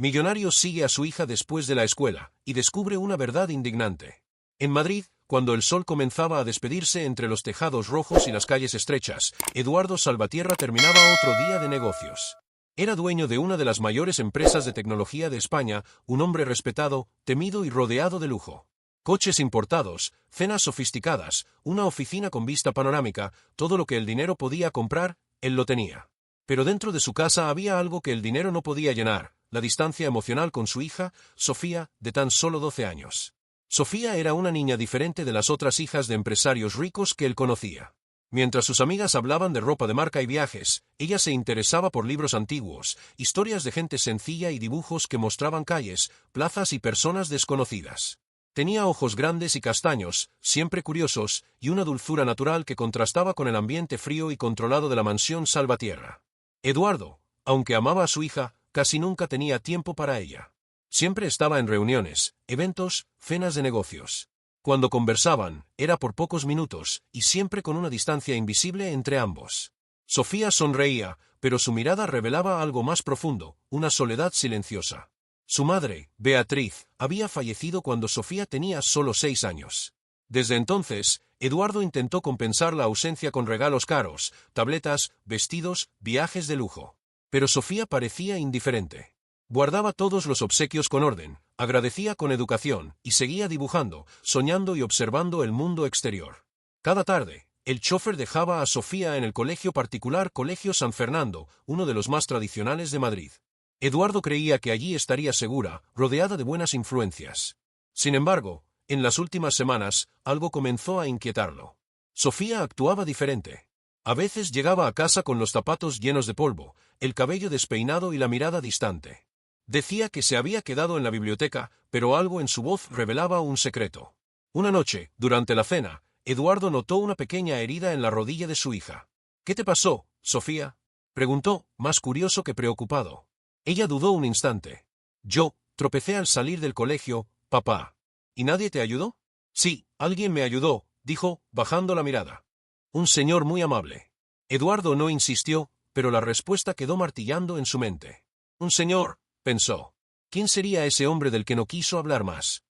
Millonario sigue a su hija después de la escuela, y descubre una verdad indignante. En Madrid, cuando el sol comenzaba a despedirse entre los tejados rojos y las calles estrechas, Eduardo Salvatierra terminaba otro día de negocios. Era dueño de una de las mayores empresas de tecnología de España, un hombre respetado, temido y rodeado de lujo. Coches importados, cenas sofisticadas, una oficina con vista panorámica, todo lo que el dinero podía comprar, él lo tenía. Pero dentro de su casa había algo que el dinero no podía llenar, la distancia emocional con su hija, Sofía, de tan solo 12 años. Sofía era una niña diferente de las otras hijas de empresarios ricos que él conocía. Mientras sus amigas hablaban de ropa de marca y viajes, ella se interesaba por libros antiguos, historias de gente sencilla y dibujos que mostraban calles, plazas y personas desconocidas. Tenía ojos grandes y castaños, siempre curiosos, y una dulzura natural que contrastaba con el ambiente frío y controlado de la mansión Salvatierra. Eduardo, aunque amaba a su hija, casi nunca tenía tiempo para ella. Siempre estaba en reuniones, eventos, cenas de negocios. Cuando conversaban, era por pocos minutos, y siempre con una distancia invisible entre ambos. Sofía sonreía, pero su mirada revelaba algo más profundo, una soledad silenciosa. Su madre, Beatriz, había fallecido cuando Sofía tenía solo 6 años. Desde entonces, Eduardo intentó compensar la ausencia con regalos caros, tabletas, vestidos, viajes de lujo. Pero Sofía parecía indiferente. Guardaba todos los obsequios con orden, agradecía con educación, y seguía dibujando, soñando y observando el mundo exterior. Cada tarde, el chofer dejaba a Sofía en el colegio particular Colegio San Fernando, uno de los más tradicionales de Madrid. Eduardo creía que allí estaría segura, rodeada de buenas influencias. Sin embargo, en las últimas semanas, algo comenzó a inquietarlo. Sofía actuaba diferente. A veces llegaba a casa con los zapatos llenos de polvo, el cabello despeinado y la mirada distante. Decía que se había quedado en la biblioteca, pero algo en su voz revelaba un secreto. Una noche, durante la cena, Eduardo notó una pequeña herida en la rodilla de su hija. «¿Qué te pasó, Sofía?», preguntó, más curioso que preocupado. Ella dudó un instante. «Yo tropecé al salir del colegio, papá». «¿Y nadie te ayudó?». «Sí, alguien me ayudó», dijo, bajando la mirada. «Un señor muy amable». Eduardo no insistió, pero la respuesta quedó martillando en su mente. «Un señor», pensó. ¿Quién sería ese hombre del que no quiso hablar más?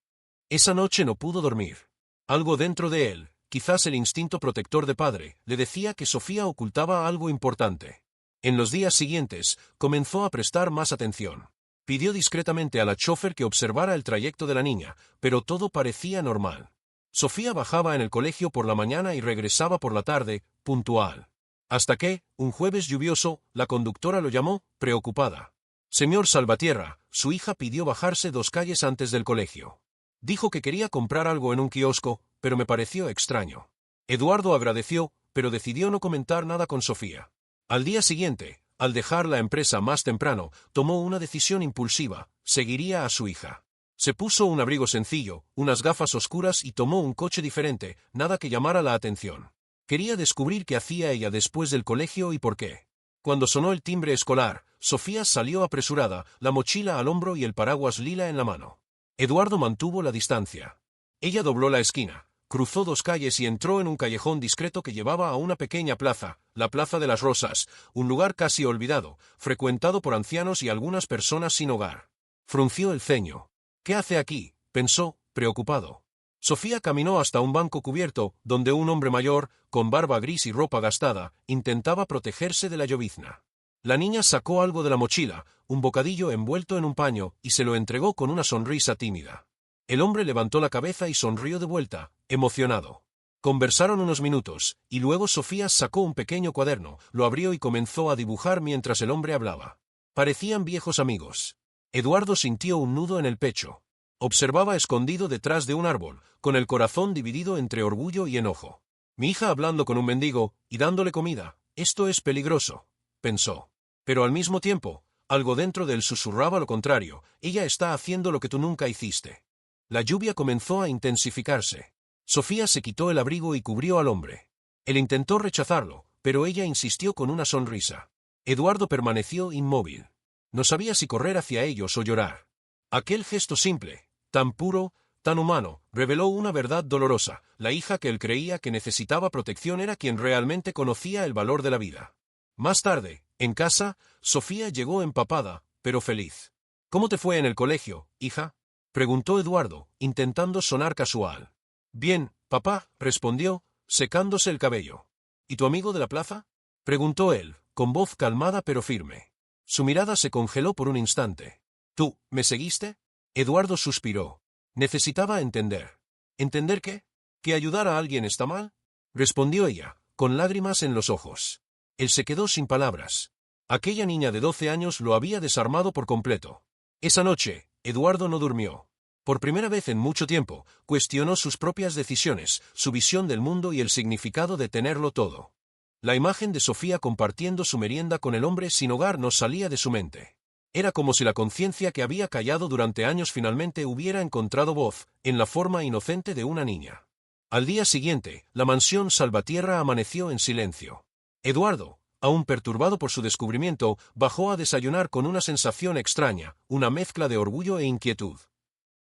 Esa noche no pudo dormir. Algo dentro de él, quizás el instinto protector de padre, le decía que Sofía ocultaba algo importante. En los días siguientes, comenzó a prestar más atención. Pidió discretamente a la chófer que observara el trayecto de la niña, pero todo parecía normal. Sofía bajaba en el colegio por la mañana y regresaba por la tarde, puntual. Hasta que, un jueves lluvioso, la conductora lo llamó, preocupada. «Señor Salvatierra», su hija pidió bajarse 2 calles antes del colegio. Dijo que quería comprar algo en un kiosco, pero me pareció extraño. Eduardo agradeció, pero decidió no comentar nada con Sofía. Al día siguiente, al dejar la empresa más temprano, tomó una decisión impulsiva: seguiría a su hija. Se puso un abrigo sencillo, unas gafas oscuras y tomó un coche diferente, nada que llamara la atención. Quería descubrir qué hacía ella después del colegio y por qué. Cuando sonó el timbre escolar, Sofía salió apresurada, la mochila al hombro y el paraguas lila en la mano. Eduardo mantuvo la distancia. Ella dobló la esquina, cruzó 2 calles y entró en un callejón discreto que llevaba a una pequeña plaza, la Plaza de las Rosas, un lugar casi olvidado, frecuentado por ancianos y algunas personas sin hogar. Frunció el ceño. «¿Qué hace aquí?», pensó, preocupado. Sofía caminó hasta un banco cubierto, donde un hombre mayor, con barba gris y ropa gastada, intentaba protegerse de la llovizna. La niña sacó algo de la mochila, un bocadillo envuelto en un paño, y se lo entregó con una sonrisa tímida. El hombre levantó la cabeza y sonrió de vuelta, emocionado. Conversaron unos minutos, y luego Sofía sacó un pequeño cuaderno, lo abrió y comenzó a dibujar mientras el hombre hablaba. Parecían viejos amigos. Eduardo sintió un nudo en el pecho. Observaba escondido detrás de un árbol, con el corazón dividido entre orgullo y enojo. «Mi hija hablando con un mendigo, y dándole comida, esto es peligroso», pensó. Pero al mismo tiempo, algo dentro de él susurraba lo contrario: «Ella está haciendo lo que tú nunca hiciste». La lluvia comenzó a intensificarse. Sofía se quitó el abrigo y cubrió al hombre. Él intentó rechazarlo, pero ella insistió con una sonrisa. Eduardo permaneció inmóvil. No sabía si correr hacia ellos o llorar. Aquel gesto simple, tan puro, tan humano, reveló una verdad dolorosa: la hija que él creía que necesitaba protección era quien realmente conocía el valor de la vida. Más tarde, en casa, Sofía llegó empapada, pero feliz. ¿Cómo te fue en el colegio, hija? Preguntó Eduardo, intentando sonar casual. Bien, papá, respondió, secándose el cabello. ¿Y tu amigo de la plaza? Preguntó él, con voz calmada pero firme. Su mirada se congeló por un instante. ¿Tú, me seguiste? Eduardo suspiró. Necesitaba entender. ¿Entender qué? ¿Que ayudar a alguien está mal? Respondió ella, con lágrimas en los ojos. Él se quedó sin palabras. Aquella niña de 12 años lo había desarmado por completo. Esa noche, Eduardo no durmió. Por primera vez en mucho tiempo, cuestionó sus propias decisiones, su visión del mundo y el significado de tenerlo todo. La imagen de Sofía compartiendo su merienda con el hombre sin hogar no salía de su mente. Era como si la conciencia que había callado durante años finalmente hubiera encontrado voz, en la forma inocente de una niña. Al día siguiente, la mansión Salvatierra amaneció en silencio. Eduardo, aún perturbado por su descubrimiento, bajó a desayunar con una sensación extraña, una mezcla de orgullo e inquietud.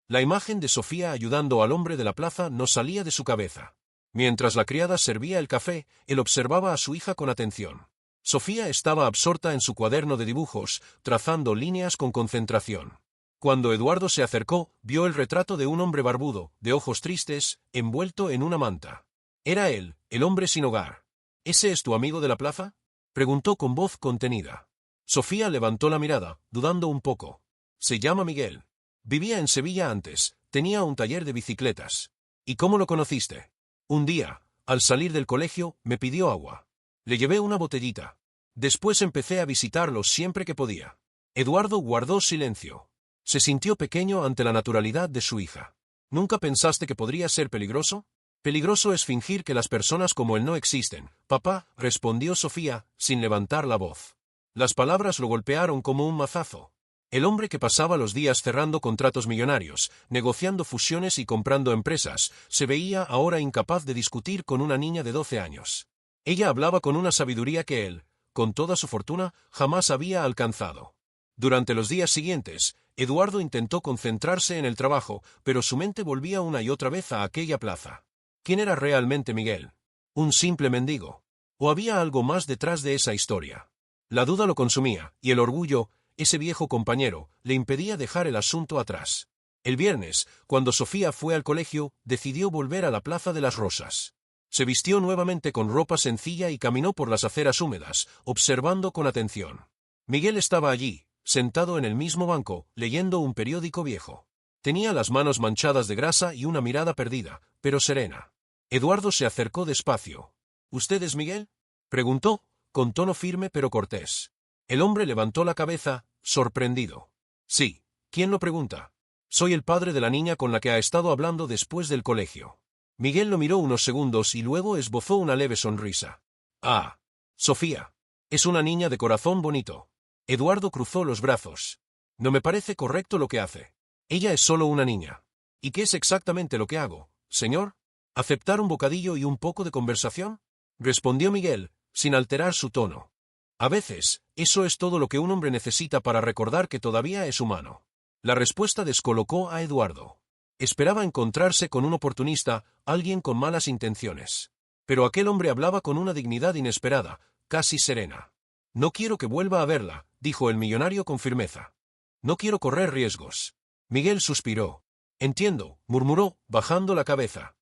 La imagen de Sofía ayudando al hombre de la plaza no salía de su cabeza. Mientras la criada servía el café, él observaba a su hija con atención. Sofía estaba absorta en su cuaderno de dibujos, trazando líneas con concentración. Cuando Eduardo se acercó, vio el retrato de un hombre barbudo, de ojos tristes, envuelto en una manta. Era él, el hombre sin hogar. ¿Ese es tu amigo de la plaza? Preguntó con voz contenida. Sofía levantó la mirada, dudando un poco. Se llama Miguel. Vivía en Sevilla antes, tenía un taller de bicicletas. ¿Y cómo lo conociste? Un día, al salir del colegio, me pidió agua. Le llevé una botellita. Después empecé a visitarlo siempre que podía. Eduardo guardó silencio. Se sintió pequeño ante la naturalidad de su hija. ¿Nunca pensaste que podría ser peligroso? Peligroso es fingir que las personas como él no existen, papá, respondió Sofía, sin levantar la voz. Las palabras lo golpearon como un mazazo. El hombre que pasaba los días cerrando contratos millonarios, negociando fusiones y comprando empresas, se veía ahora incapaz de discutir con una niña de 12 años. Ella hablaba con una sabiduría que él, con toda su fortuna, jamás había alcanzado. Durante los días siguientes, Eduardo intentó concentrarse en el trabajo, pero su mente volvía una y otra vez a aquella plaza. ¿Quién era realmente Miguel? ¿Un simple mendigo? ¿O había algo más detrás de esa historia? La duda lo consumía, y el orgullo, ese viejo compañero, le impedía dejar el asunto atrás. El viernes, cuando Sofía fue al colegio, decidió volver a la Plaza de las Rosas. Se vistió nuevamente con ropa sencilla y caminó por las aceras húmedas, observando con atención. Miguel estaba allí, sentado en el mismo banco, leyendo un periódico viejo. Tenía las manos manchadas de grasa y una mirada perdida, pero serena. Eduardo se acercó despacio. ¿Usted es Miguel? Preguntó, con tono firme pero cortés. El hombre levantó la cabeza, sorprendido. Sí, ¿quién lo pregunta? Soy el padre de la niña con la que ha estado hablando después del colegio. Miguel lo miró unos segundos y luego esbozó una leve sonrisa. Ah, Sofía. Es una niña de corazón bonito. Eduardo cruzó los brazos. No me parece correcto lo que hace. Ella es solo una niña. ¿Y qué es exactamente lo que hago, señor? ¿Aceptar un bocadillo y un poco de conversación? Respondió Miguel, sin alterar su tono. A veces, eso es todo lo que un hombre necesita para recordar que todavía es humano. La respuesta descolocó a Eduardo. Esperaba encontrarse con un oportunista, alguien con malas intenciones. Pero aquel hombre hablaba con una dignidad inesperada, casi serena. No quiero que vuelva a verla, dijo el millonario con firmeza. No quiero correr riesgos. Miguel suspiró. Entiendo, murmuró, bajando la cabeza.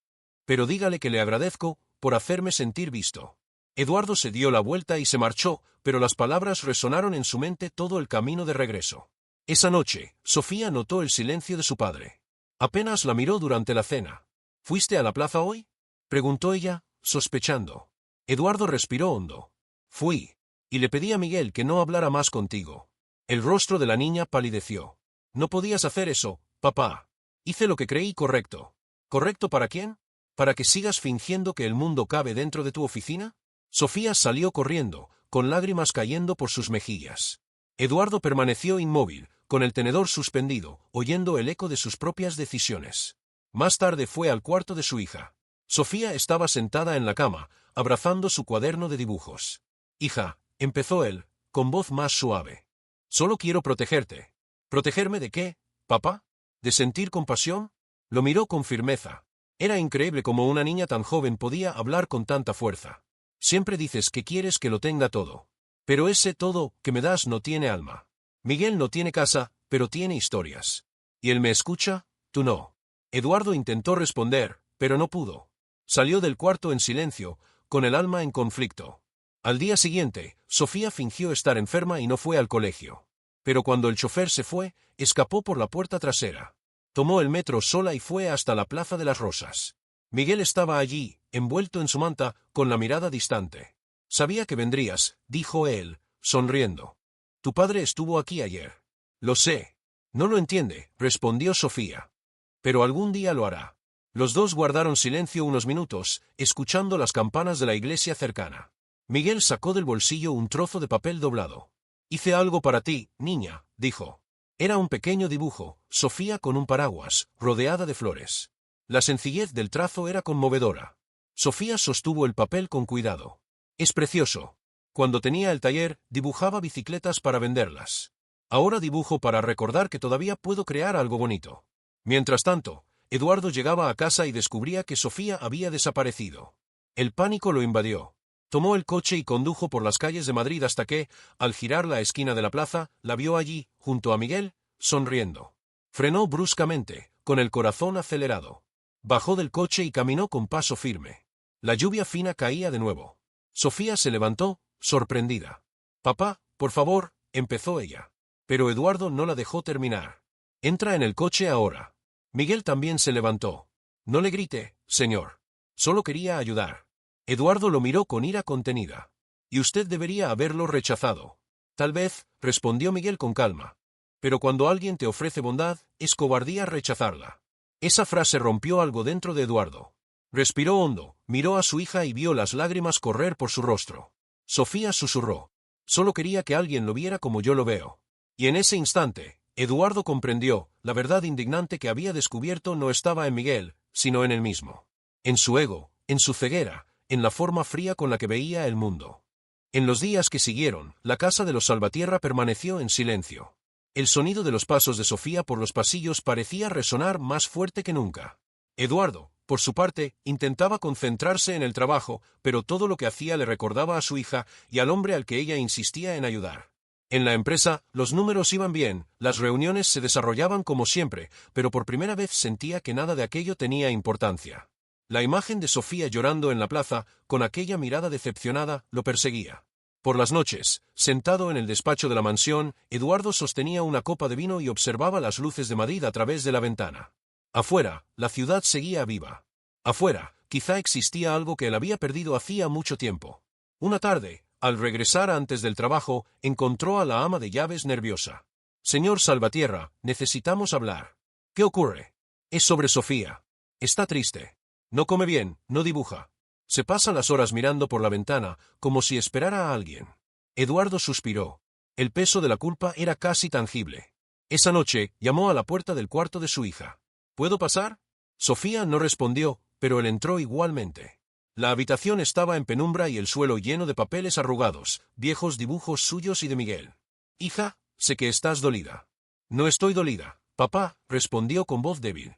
Pero dígale que le agradezco por hacerme sentir visto. Eduardo se dio la vuelta y se marchó, pero las palabras resonaron en su mente todo el camino de regreso. Esa noche, Sofía notó el silencio de su padre. Apenas la miró durante la cena. ¿Fuiste a la plaza hoy? Preguntó ella, sospechando. Eduardo respiró hondo. Fui. Y le pedí a Miguel que no hablara más contigo. El rostro de la niña palideció. No podías hacer eso, papá. Hice lo que creí correcto. ¿Correcto para quién? ¿Para que sigas fingiendo que el mundo cabe dentro de tu oficina? Sofía salió corriendo, con lágrimas cayendo por sus mejillas. Eduardo permaneció inmóvil, con el tenedor suspendido, oyendo el eco de sus propias decisiones. Más tarde fue al cuarto de su hija. Sofía estaba sentada en la cama, abrazando su cuaderno de dibujos. Hija, empezó él, con voz más suave. Solo quiero protegerte. ¿Protegerme de qué, papá? ¿De sentir compasión? Lo miró con firmeza. Era increíble cómo una niña tan joven podía hablar con tanta fuerza. Siempre dices que quieres que lo tenga todo. Pero ese todo que me das no tiene alma. Miguel no tiene casa, pero tiene historias. ¿Y él me escucha? Tú no. Eduardo intentó responder, pero no pudo. Salió del cuarto en silencio, con el alma en conflicto. Al día siguiente, Sofía fingió estar enferma y no fue al colegio. Pero cuando el chofer se fue, escapó por la puerta trasera. Tomó el metro sola y fue hasta la Plaza de las Rosas. Miguel estaba allí, envuelto en su manta, con la mirada distante. Sabía que vendrías, dijo él, sonriendo. Tu padre estuvo aquí ayer. Lo sé. No lo entiende, respondió Sofía. Pero algún día lo hará. Los dos guardaron silencio unos minutos, escuchando las campanas de la iglesia cercana. Miguel sacó del bolsillo un trozo de papel doblado. Hice algo para ti, niña, dijo. Era un pequeño dibujo, Sofía con un paraguas, rodeada de flores. La sencillez del trazo era conmovedora. Sofía sostuvo el papel con cuidado. Es precioso. Cuando tenía el taller, dibujaba bicicletas para venderlas. Ahora dibujo para recordar que todavía puedo crear algo bonito. Mientras tanto, Eduardo llegaba a casa y descubría que Sofía había desaparecido. El pánico lo invadió. Tomó el coche y condujo por las calles de Madrid hasta que, al girar la esquina de la plaza, la vio allí, junto a Miguel, sonriendo. Frenó bruscamente, con el corazón acelerado. Bajó del coche y caminó con paso firme. La lluvia fina caía de nuevo. Sofía se levantó, sorprendida. Papá, por favor, empezó ella. Pero Eduardo no la dejó terminar. Entra en el coche ahora. Miguel también se levantó. No le grite, señor. Solo quería ayudar. Eduardo lo miró con ira contenida. Y usted debería haberlo rechazado. Tal vez, respondió Miguel con calma. Pero cuando alguien te ofrece bondad, es cobardía rechazarla. Esa frase rompió algo dentro de Eduardo. Respiró hondo, miró a su hija y vio las lágrimas correr por su rostro. Sofía susurró. Solo quería que alguien lo viera como yo lo veo. Y en ese instante, Eduardo comprendió, la verdad indignante que había descubierto no estaba en Miguel, sino en él mismo. En su ego, en su ceguera, en la forma fría con la que veía el mundo. En los días que siguieron, la casa de los Salvatierra permaneció en silencio. El sonido de los pasos de Sofía por los pasillos parecía resonar más fuerte que nunca. Eduardo, por su parte, intentaba concentrarse en el trabajo, pero todo lo que hacía le recordaba a su hija y al hombre al que ella insistía en ayudar. En la empresa, los números iban bien, las reuniones se desarrollaban como siempre, pero por primera vez sentía que nada de aquello tenía importancia. La imagen de Sofía llorando en la plaza, con aquella mirada decepcionada, lo perseguía. Por las noches, sentado en el despacho de la mansión, Eduardo sostenía una copa de vino y observaba las luces de Madrid a través de la ventana. Afuera, la ciudad seguía viva. Afuera, quizá existía algo que él había perdido hacía mucho tiempo. Una tarde, al regresar antes del trabajo, encontró a la ama de llaves nerviosa. Señor Salvatierra, necesitamos hablar. ¿Qué ocurre? Es sobre Sofía. Está triste. No come bien, no dibuja. Se pasa las horas mirando por la ventana, como si esperara a alguien. Eduardo suspiró. El peso de la culpa era casi tangible. Esa noche, llamó a la puerta del cuarto de su hija. ¿Puedo pasar? Sofía no respondió, pero él entró igualmente. La habitación estaba en penumbra y el suelo lleno de papeles arrugados, viejos dibujos suyos y de Miguel. Hija, sé que estás dolida. No estoy dolida, papá, respondió con voz débil.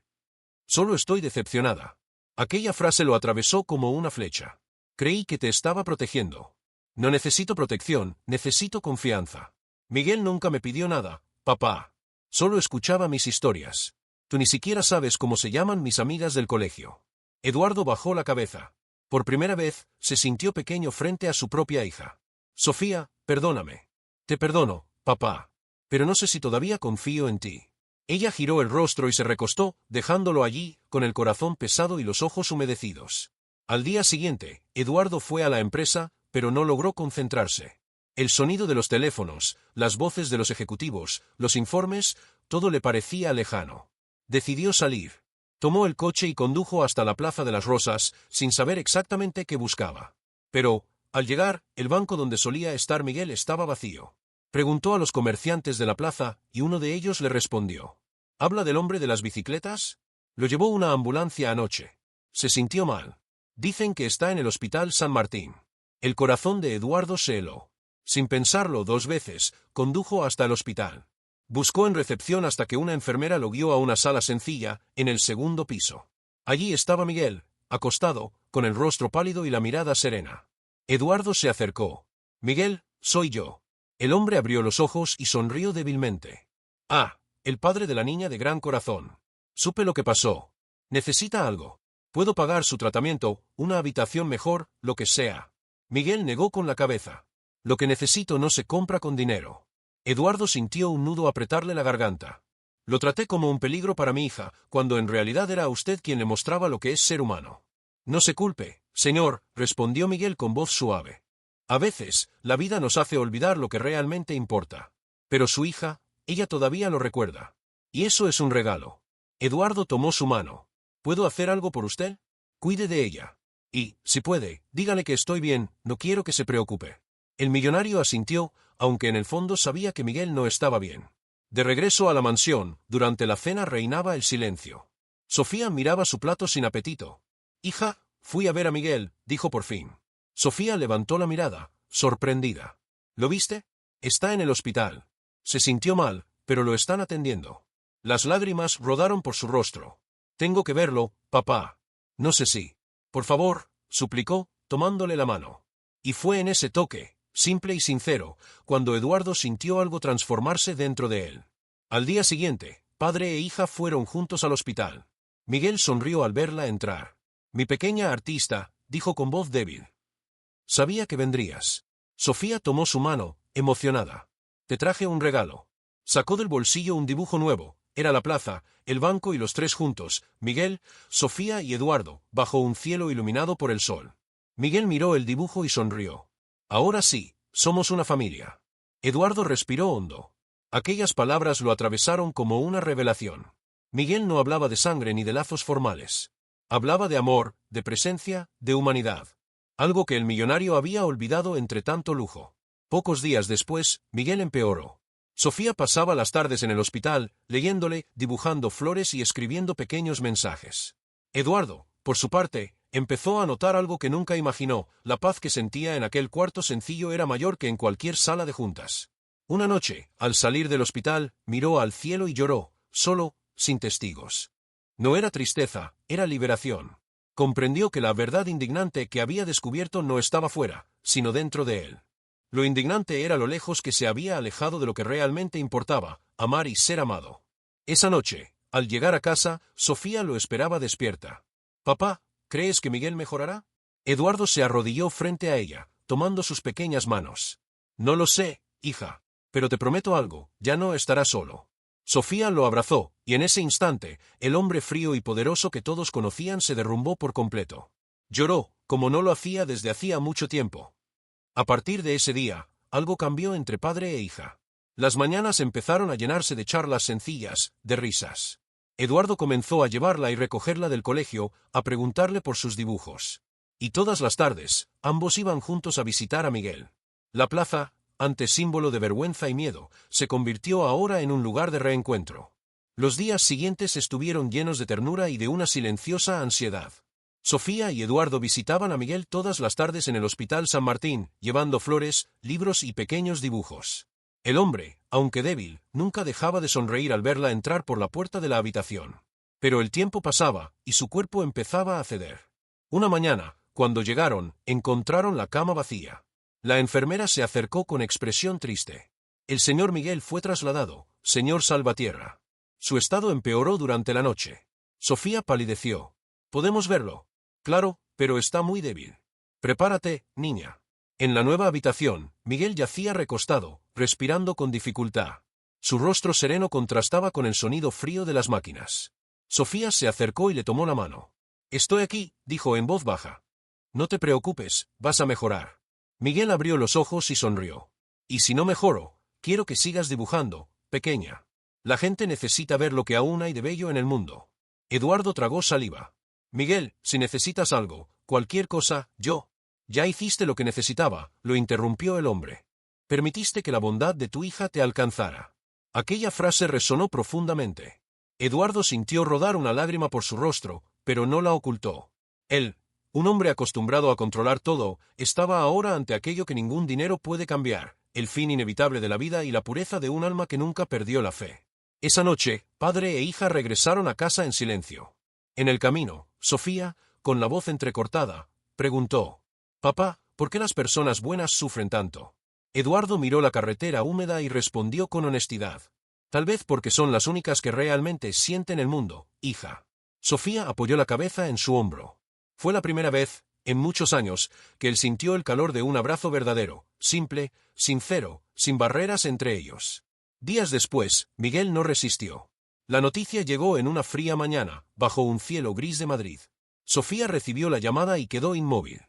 Solo estoy decepcionada. Aquella frase lo atravesó como una flecha. Creí que te estaba protegiendo. No necesito protección, necesito confianza. Miguel nunca me pidió nada, papá. Solo escuchaba mis historias. Tú ni siquiera sabes cómo se llaman mis amigas del colegio. Eduardo bajó la cabeza. Por primera vez, se sintió pequeño frente a su propia hija. Sofía, perdóname. Te perdono, papá. Pero no sé si todavía confío en ti. Ella giró el rostro y se recostó, dejándolo allí, con el corazón pesado y los ojos humedecidos. Al día siguiente, Eduardo fue a la empresa, pero no logró concentrarse. El sonido de los teléfonos, las voces de los ejecutivos, los informes, todo le parecía lejano. Decidió salir. Tomó el coche y condujo hasta la Plaza de las Rosas, sin saber exactamente qué buscaba. Pero, al llegar, el banco donde solía estar Miguel estaba vacío. Preguntó a los comerciantes de la plaza, y uno de ellos le respondió. ¿Habla del hombre de las bicicletas? Lo llevó una ambulancia anoche. Se sintió mal. Dicen que está en el Hospital San Martín. El corazón de Eduardo se heló. Sin pensarlo 2 veces, condujo hasta el hospital. Buscó en recepción hasta que una enfermera lo guió a una sala sencilla, en el 2.º piso. Allí estaba Miguel, acostado, con el rostro pálido y la mirada serena. Eduardo se acercó. Miguel, soy yo. El hombre abrió los ojos y sonrió débilmente. Ah, el padre de la niña de gran corazón. Supe lo que pasó. ¿Necesita algo? Puedo pagar su tratamiento, una habitación mejor, lo que sea. Miguel negó con la cabeza. Lo que necesito no se compra con dinero. Eduardo sintió un nudo apretarle la garganta. Lo traté como un peligro para mi hija, cuando en realidad era usted quien le mostraba lo que es ser humano. No se culpe, señor, respondió Miguel con voz suave. A veces, la vida nos hace olvidar lo que realmente importa. Pero su hija, ella todavía lo recuerda. Y eso es un regalo. Eduardo tomó su mano. ¿Puedo hacer algo por usted? Cuide de ella. Y, si puede, dígale que estoy bien, no quiero que se preocupe. El millonario asintió, aunque en el fondo sabía que Miguel no estaba bien. De regreso a la mansión, durante la cena reinaba el silencio. Sofía miraba su plato sin apetito. Hija, fui a ver a Miguel, dijo por fin. Sofía levantó la mirada, sorprendida. ¿Lo viste? Está en el hospital. Se sintió mal, pero lo están atendiendo. Las lágrimas rodaron por su rostro. Tengo que verlo, papá. No sé si. Por favor, suplicó, tomándole la mano. Y fue en ese toque, simple y sincero, cuando Eduardo sintió algo transformarse dentro de él. Al día siguiente, padre e hija fueron juntos al hospital. Miguel sonrió al verla entrar. Mi pequeña artista, dijo con voz débil. Sabía que vendrías. Sofía tomó su mano, emocionada. Te traje un regalo. Sacó del bolsillo un dibujo nuevo. Era la plaza, el banco y los tres juntos, Miguel, Sofía y Eduardo, bajo un cielo iluminado por el sol. Miguel miró el dibujo y sonrió. Ahora sí, somos una familia. Eduardo respiró hondo. Aquellas palabras lo atravesaron como una revelación. Miguel no hablaba de sangre ni de lazos formales. Hablaba de amor, de presencia, de humanidad. Algo que el millonario había olvidado entre tanto lujo. Pocos días después, Miguel empeoró. Sofía pasaba las tardes en el hospital, leyéndole, dibujando flores y escribiendo pequeños mensajes. Eduardo, por su parte, empezó a notar algo que nunca imaginó. La paz que sentía en aquel cuarto sencillo era mayor que en cualquier sala de juntas. Una noche, al salir del hospital, miró al cielo y lloró, solo, sin testigos. No era tristeza, era liberación. Comprendió que la verdad indignante que había descubierto no estaba fuera, sino dentro de él. Lo indignante era lo lejos que se había alejado de lo que realmente importaba, amar y ser amado. Esa noche, al llegar a casa, Sofía lo esperaba despierta. «Papá, ¿crees que Miguel mejorará?» Eduardo se arrodilló frente a ella, tomando sus pequeñas manos. «No lo sé, hija, pero te prometo algo, ya no estará solo». Sofía lo abrazó, y en ese instante, el hombre frío y poderoso que todos conocían se derrumbó por completo. Lloró, como no lo hacía desde hacía mucho tiempo. A partir de ese día, algo cambió entre padre e hija. Las mañanas empezaron a llenarse de charlas sencillas, de risas. Eduardo comenzó a llevarla y recogerla del colegio, a preguntarle por sus dibujos. Y todas las tardes, ambos iban juntos a visitar a Miguel. La plaza, antes símbolo de vergüenza y miedo, se convirtió ahora en un lugar de reencuentro. Los días siguientes estuvieron llenos de ternura y de una silenciosa ansiedad. Sofía y Eduardo visitaban a Miguel todas las tardes en el Hospital San Martín, llevando flores, libros y pequeños dibujos. El hombre, aunque débil, nunca dejaba de sonreír al verla entrar por la puerta de la habitación. Pero el tiempo pasaba, y su cuerpo empezaba a ceder. Una mañana, cuando llegaron, encontraron la cama vacía. La enfermera se acercó con expresión triste. El señor Miguel fue trasladado, señor Salvatierra. Su estado empeoró durante la noche. Sofía palideció. ¿Podemos verlo? Claro, pero está muy débil. Prepárate, niña. En la nueva habitación, Miguel yacía recostado, respirando con dificultad. Su rostro sereno contrastaba con el sonido frío de las máquinas. Sofía se acercó y le tomó la mano. «Estoy aquí», dijo en voz baja. «No te preocupes, vas a mejorar». Miguel abrió los ojos y sonrió. «Y si no mejoro, quiero que sigas dibujando, pequeña. La gente necesita ver lo que aún hay de bello en el mundo». Eduardo tragó saliva. «Miguel, si necesitas algo, cualquier cosa, yo». «Ya hiciste lo que necesitaba», lo interrumpió el hombre. «Permitiste que la bondad de tu hija te alcanzara». Aquella frase resonó profundamente. Eduardo sintió rodar una lágrima por su rostro, pero no la ocultó. Él, un hombre acostumbrado a controlar todo, estaba ahora ante aquello que ningún dinero puede cambiar, el fin inevitable de la vida y la pureza de un alma que nunca perdió la fe. Esa noche, padre e hija regresaron a casa en silencio. En el camino, Sofía, con la voz entrecortada, preguntó: «Papá, ¿por qué las personas buenas sufren tanto?» Eduardo miró la carretera húmeda y respondió con honestidad: Tal vez porque son las únicas que realmente sienten el mundo, hija. Sofía apoyó la cabeza en su hombro. Fue la primera vez, en muchos años, que él sintió el calor de un abrazo verdadero, simple, sincero, sin barreras entre ellos. Días después, Miguel no resistió. La noticia llegó en una fría mañana, bajo un cielo gris de Madrid. Sofía recibió la llamada y quedó inmóvil.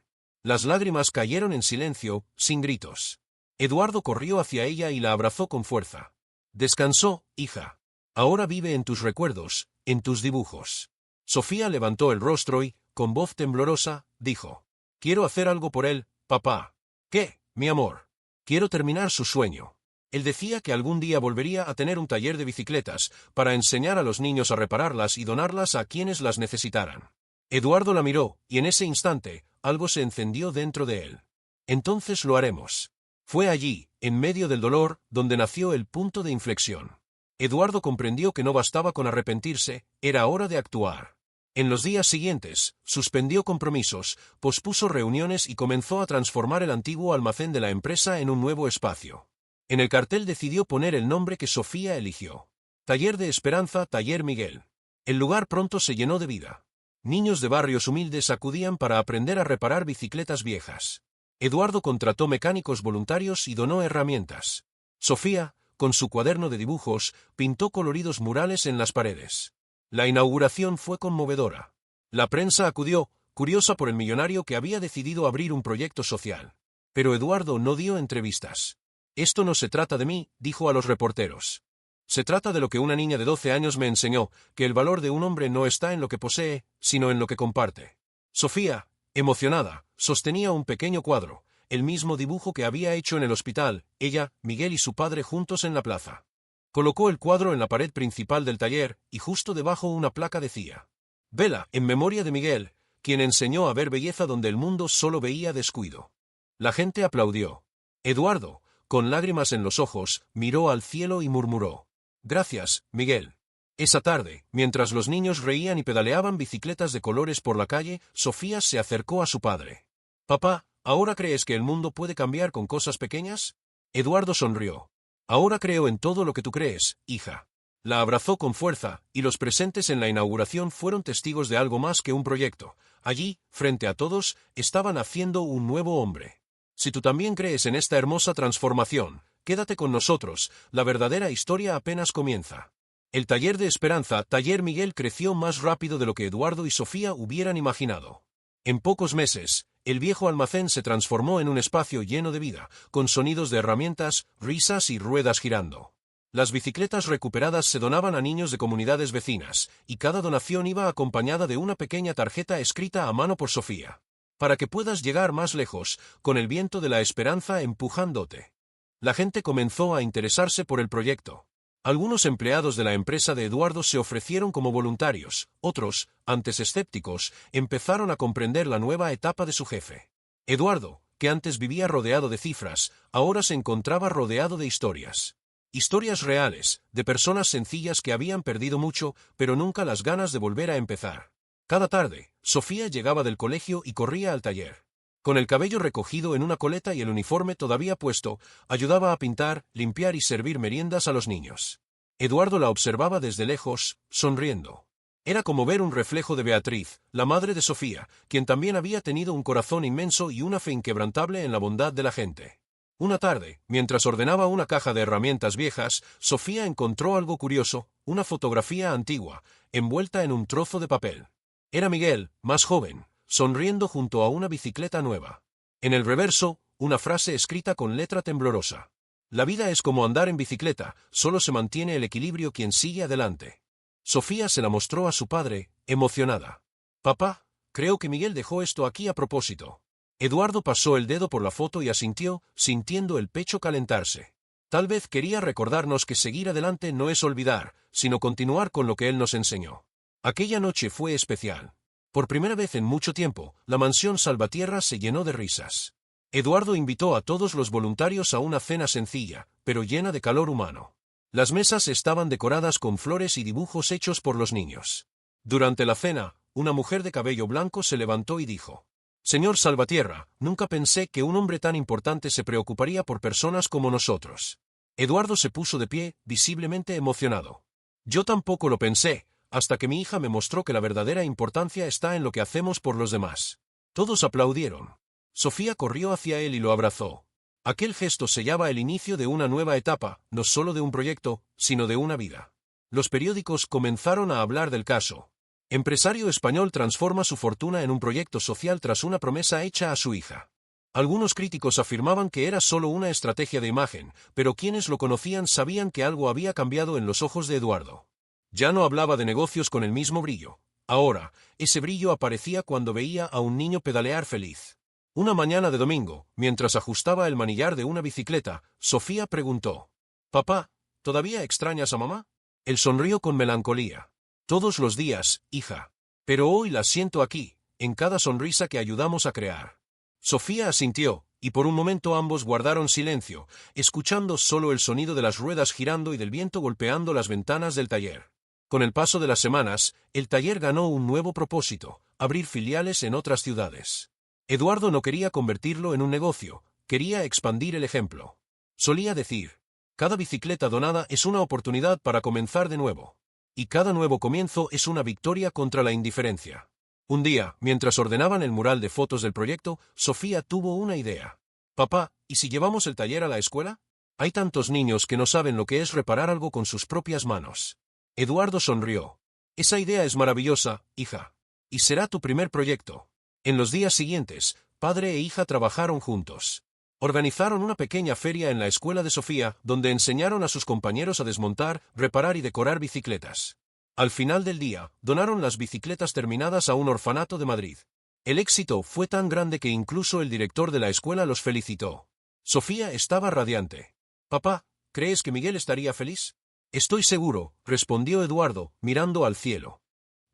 Las lágrimas cayeron en silencio, sin gritos. Eduardo corrió hacia ella y la abrazó con fuerza. Descansó, hija. Ahora vive en tus recuerdos, en tus dibujos. Sofía levantó el rostro y, con voz temblorosa, dijo: Quiero hacer algo por él, papá. ¿Qué, mi amor? Quiero terminar su sueño. Él decía que algún día volvería a tener un taller de bicicletas, para enseñar a los niños a repararlas y donarlas a quienes las necesitaran. Eduardo la miró, y en ese instante, algo se encendió dentro de él. Entonces lo haremos. Fue allí, en medio del dolor, donde nació el punto de inflexión. Eduardo comprendió que no bastaba con arrepentirse, era hora de actuar. En los días siguientes, suspendió compromisos, pospuso reuniones y comenzó a transformar el antiguo almacén de la empresa en un nuevo espacio. En el cartel decidió poner el nombre que Sofía eligió: Taller de Esperanza, Taller Miguel. El lugar pronto se llenó de vida. Niños de barrios humildes acudían para aprender a reparar bicicletas viejas. Eduardo contrató mecánicos voluntarios y donó herramientas. Sofía, con su cuaderno de dibujos, pintó coloridos murales en las paredes. La inauguración fue conmovedora. La prensa acudió, curiosa por el millonario que había decidido abrir un proyecto social. Pero Eduardo no dio entrevistas. Esto no se trata de mí, dijo a los reporteros. Se trata de lo que una niña de 12 años me enseñó, que el valor de un hombre no está en lo que posee, sino en lo que comparte. Sofía, emocionada, sostenía un pequeño cuadro, el mismo dibujo que había hecho en el hospital, ella, Miguel y su padre juntos en la plaza. Colocó el cuadro en la pared principal del taller, y justo debajo una placa decía: Vela, en memoria de Miguel, quien enseñó a ver belleza donde el mundo solo veía descuido. La gente aplaudió. Eduardo, con lágrimas en los ojos, miró al cielo y murmuró: Gracias, Miguel. Esa tarde, mientras los niños reían y pedaleaban bicicletas de colores por la calle, Sofía se acercó a su padre. Papá, ¿ahora crees que el mundo puede cambiar con cosas pequeñas? Eduardo sonrió. Ahora creo en todo lo que tú crees, hija. La abrazó con fuerza, y los presentes en la inauguración fueron testigos de algo más que un proyecto. Allí, frente a todos, estaba naciendo un nuevo hombre. Si tú también crees en esta hermosa transformación, quédate con nosotros, la verdadera historia apenas comienza. El taller de Esperanza, Taller Miguel, creció más rápido de lo que Eduardo y Sofía hubieran imaginado. En pocos meses, el viejo almacén se transformó en un espacio lleno de vida, con sonidos de herramientas, risas y ruedas girando. Las bicicletas recuperadas se donaban a niños de comunidades vecinas, y cada donación iba acompañada de una pequeña tarjeta escrita a mano por Sofía. Para que puedas llegar más lejos, con el viento de la esperanza empujándote. La gente comenzó a interesarse por el proyecto. Algunos empleados de la empresa de Eduardo se ofrecieron como voluntarios, otros, antes escépticos, empezaron a comprender la nueva etapa de su jefe. Eduardo, que antes vivía rodeado de cifras, ahora se encontraba rodeado de historias. Historias reales, de personas sencillas que habían perdido mucho, pero nunca las ganas de volver a empezar. Cada tarde, Sofía llegaba del colegio y corría al taller. Con el cabello recogido en una coleta y el uniforme todavía puesto, ayudaba a pintar, limpiar y servir meriendas a los niños. Eduardo la observaba desde lejos, sonriendo. Era como ver un reflejo de Beatriz, la madre de Sofía, quien también había tenido un corazón inmenso y una fe inquebrantable en la bondad de la gente. Una tarde, mientras ordenaba una caja de herramientas viejas, Sofía encontró algo curioso, una fotografía antigua, envuelta en un trozo de papel. Era Miguel, más joven, sonriendo junto a una bicicleta nueva. En el reverso, una frase escrita con letra temblorosa. La vida es como andar en bicicleta, solo se mantiene el equilibrio quien sigue adelante. Sofía se la mostró a su padre, emocionada. Papá, creo que Miguel dejó esto aquí a propósito. Eduardo pasó el dedo por la foto y asintió, sintiendo el pecho calentarse. Tal vez quería recordarnos que seguir adelante no es olvidar, sino continuar con lo que él nos enseñó. Aquella noche fue especial. Por primera vez en mucho tiempo, la mansión Salvatierra se llenó de risas. Eduardo invitó a todos los voluntarios a una cena sencilla, pero llena de calor humano. Las mesas estaban decoradas con flores y dibujos hechos por los niños. Durante la cena, una mujer de cabello blanco se levantó y dijo: Señor Salvatierra, nunca pensé que un hombre tan importante se preocuparía por personas como nosotros. Eduardo se puso de pie, visiblemente emocionado. Yo tampoco lo pensé, hasta que mi hija me mostró que la verdadera importancia está en lo que hacemos por los demás. Todos aplaudieron. Sofía corrió hacia él y lo abrazó. Aquel gesto sellaba el inicio de una nueva etapa, no solo de un proyecto, sino de una vida. Los periódicos comenzaron a hablar del caso. Empresario español transforma su fortuna en un proyecto social tras una promesa hecha a su hija. Algunos críticos afirmaban que era solo una estrategia de imagen, pero quienes lo conocían sabían que algo había cambiado en los ojos de Eduardo. Ya no hablaba de negocios con el mismo brillo. Ahora, ese brillo aparecía cuando veía a un niño pedalear feliz. Una mañana de domingo, mientras ajustaba el manillar de una bicicleta, Sofía preguntó: «Papá, ¿todavía extrañas a mamá?» Él sonrió con melancolía. «Todos los días, hija. Pero hoy la siento aquí, en cada sonrisa que ayudamos a crear». Sofía asintió, y por un momento ambos guardaron silencio, escuchando solo el sonido de las ruedas girando y del viento golpeando las ventanas del taller. Con el paso de las semanas, el taller ganó un nuevo propósito: abrir filiales en otras ciudades. Eduardo no quería convertirlo en un negocio, quería expandir el ejemplo. Solía decir: «Cada bicicleta donada es una oportunidad para comenzar de nuevo. Y cada nuevo comienzo es una victoria contra la indiferencia». Un día, mientras ordenaban el mural de fotos del proyecto, Sofía tuvo una idea. «Papá, ¿y si llevamos el taller a la escuela? Hay tantos niños que no saben lo que es reparar algo con sus propias manos». Eduardo sonrió. «Esa idea es maravillosa, hija. Y será tu primer proyecto». En los días siguientes, padre e hija trabajaron juntos. Organizaron una pequeña feria en la escuela de Sofía, donde enseñaron a sus compañeros a desmontar, reparar y decorar bicicletas. Al final del día, donaron las bicicletas terminadas a un orfanato de Madrid. El éxito fue tan grande que incluso el director de la escuela los felicitó. Sofía estaba radiante. «Papá, ¿crees que Miguel estaría feliz?» «Estoy seguro», respondió Eduardo, mirando al cielo.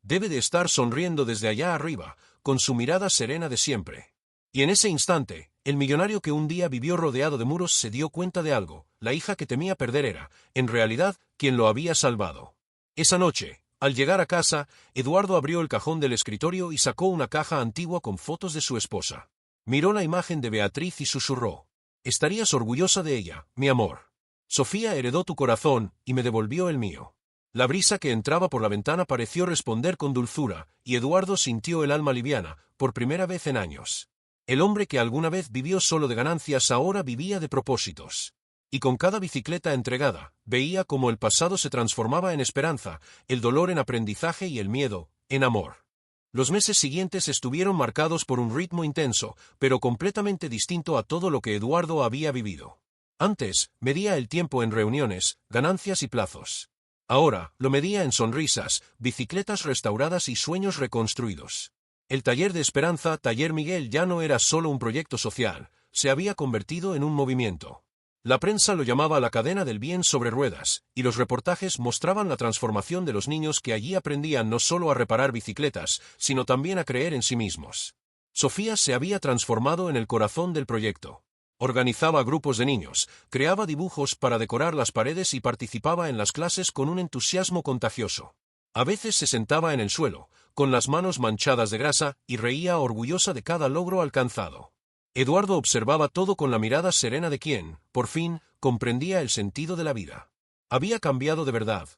«Debe de estar sonriendo desde allá arriba, con su mirada serena de siempre». Y en ese instante, el millonario que un día vivió rodeado de muros se dio cuenta de algo: la hija que temía perder era, en realidad, quien lo había salvado. Esa noche, al llegar a casa, Eduardo abrió el cajón del escritorio y sacó una caja antigua con fotos de su esposa. Miró la imagen de Beatriz y susurró: «Estarías orgullosa de ella, mi amor. Sofía heredó tu corazón y me devolvió el mío». La brisa que entraba por la ventana pareció responder con dulzura, y Eduardo sintió el alma liviana, por primera vez en años. El hombre que alguna vez vivió solo de ganancias ahora vivía de propósitos. Y con cada bicicleta entregada, veía cómo el pasado se transformaba en esperanza, el dolor en aprendizaje y el miedo en amor. Los meses siguientes estuvieron marcados por un ritmo intenso, pero completamente distinto a todo lo que Eduardo había vivido. Antes, medía el tiempo en reuniones, ganancias y plazos. Ahora, lo medía en sonrisas, bicicletas restauradas y sueños reconstruidos. El taller de Esperanza, Taller Miguel, ya no era solo un proyecto social, se había convertido en un movimiento. La prensa lo llamaba la cadena del bien sobre ruedas, y los reportajes mostraban la transformación de los niños que allí aprendían no solo a reparar bicicletas, sino también a creer en sí mismos. Sofía se había transformado en el corazón del proyecto. Organizaba grupos de niños, creaba dibujos para decorar las paredes y participaba en las clases con un entusiasmo contagioso. A veces se sentaba en el suelo, con las manos manchadas de grasa, y reía orgullosa de cada logro alcanzado. Eduardo observaba todo con la mirada serena de quien, por fin, comprendía el sentido de la vida. Había cambiado de verdad.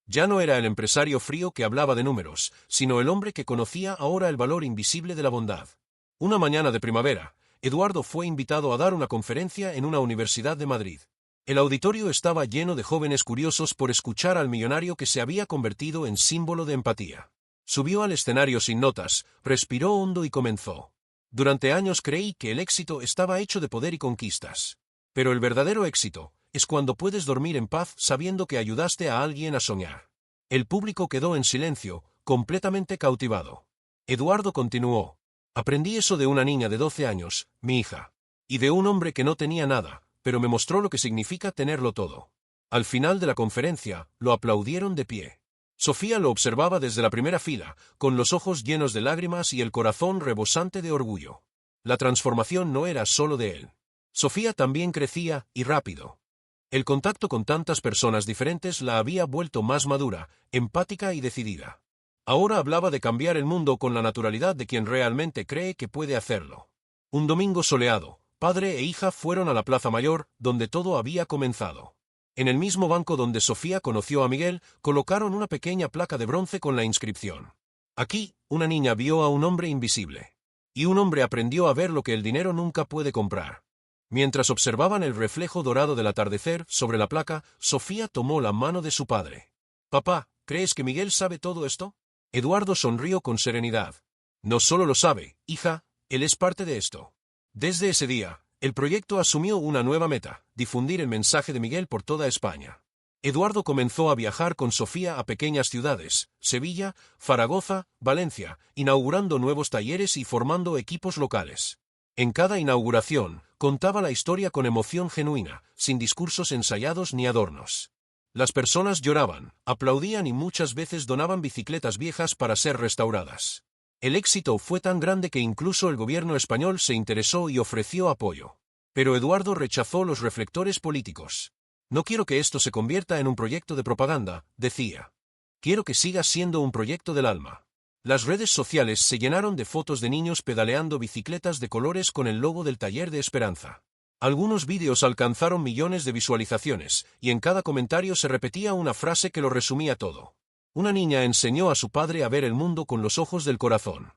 Ya no era el empresario frío que hablaba de números, sino el hombre que conocía ahora el valor invisible de la bondad. Una mañana de primavera, Eduardo fue invitado a dar una conferencia en una universidad de Madrid. El auditorio estaba lleno de jóvenes curiosos por escuchar al millonario que se había convertido en símbolo de empatía. Subió al escenario sin notas, respiró hondo y comenzó: «Durante años creí que el éxito estaba hecho de poder y conquistas. Pero el verdadero éxito es cuando puedes dormir en paz sabiendo que ayudaste a alguien a soñar». El público quedó en silencio, completamente cautivado. Eduardo continuó: «Aprendí eso de una niña de 12 años, mi hija. Y de un hombre que no tenía nada, pero me mostró lo que significa tenerlo todo». Al final de la conferencia, lo aplaudieron de pie. Sofía lo observaba desde la primera fila, con los ojos llenos de lágrimas y el corazón rebosante de orgullo. La transformación no era solo de él. Sofía también crecía, y rápido. El contacto con tantas personas diferentes la había vuelto más madura, empática y decidida. Ahora hablaba de cambiar el mundo con la naturalidad de quien realmente cree que puede hacerlo. Un domingo soleado, padre e hija fueron a la Plaza Mayor, donde todo había comenzado. En el mismo banco donde Sofía conoció a Miguel, colocaron una pequeña placa de bronce con la inscripción: aquí, una niña vio a un hombre invisible. Y un hombre aprendió a ver lo que el dinero nunca puede comprar. Mientras observaban el reflejo dorado del atardecer sobre la placa, Sofía tomó la mano de su padre. «Papá, ¿crees que Miguel sabe todo esto?» Eduardo sonrió con serenidad. «No solo lo sabe, hija, él es parte de esto». Desde ese día, el proyecto asumió una nueva meta: difundir el mensaje de Miguel por toda España. Eduardo comenzó a viajar con Sofía a pequeñas ciudades, Sevilla, Zaragoza, Valencia, inaugurando nuevos talleres y formando equipos locales. En cada inauguración, contaba la historia con emoción genuina, sin discursos ensayados ni adornos. Las personas lloraban, aplaudían y muchas veces donaban bicicletas viejas para ser restauradas. El éxito fue tan grande que incluso el gobierno español se interesó y ofreció apoyo. Pero Eduardo rechazó los reflectores políticos. «No quiero que esto se convierta en un proyecto de propaganda», decía. «Quiero que siga siendo un proyecto del alma». Las redes sociales se llenaron de fotos de niños pedaleando bicicletas de colores con el logo del Taller de Esperanza. Algunos vídeos alcanzaron millones de visualizaciones, y en cada comentario se repetía una frase que lo resumía todo. Una niña enseñó a su padre a ver el mundo con los ojos del corazón.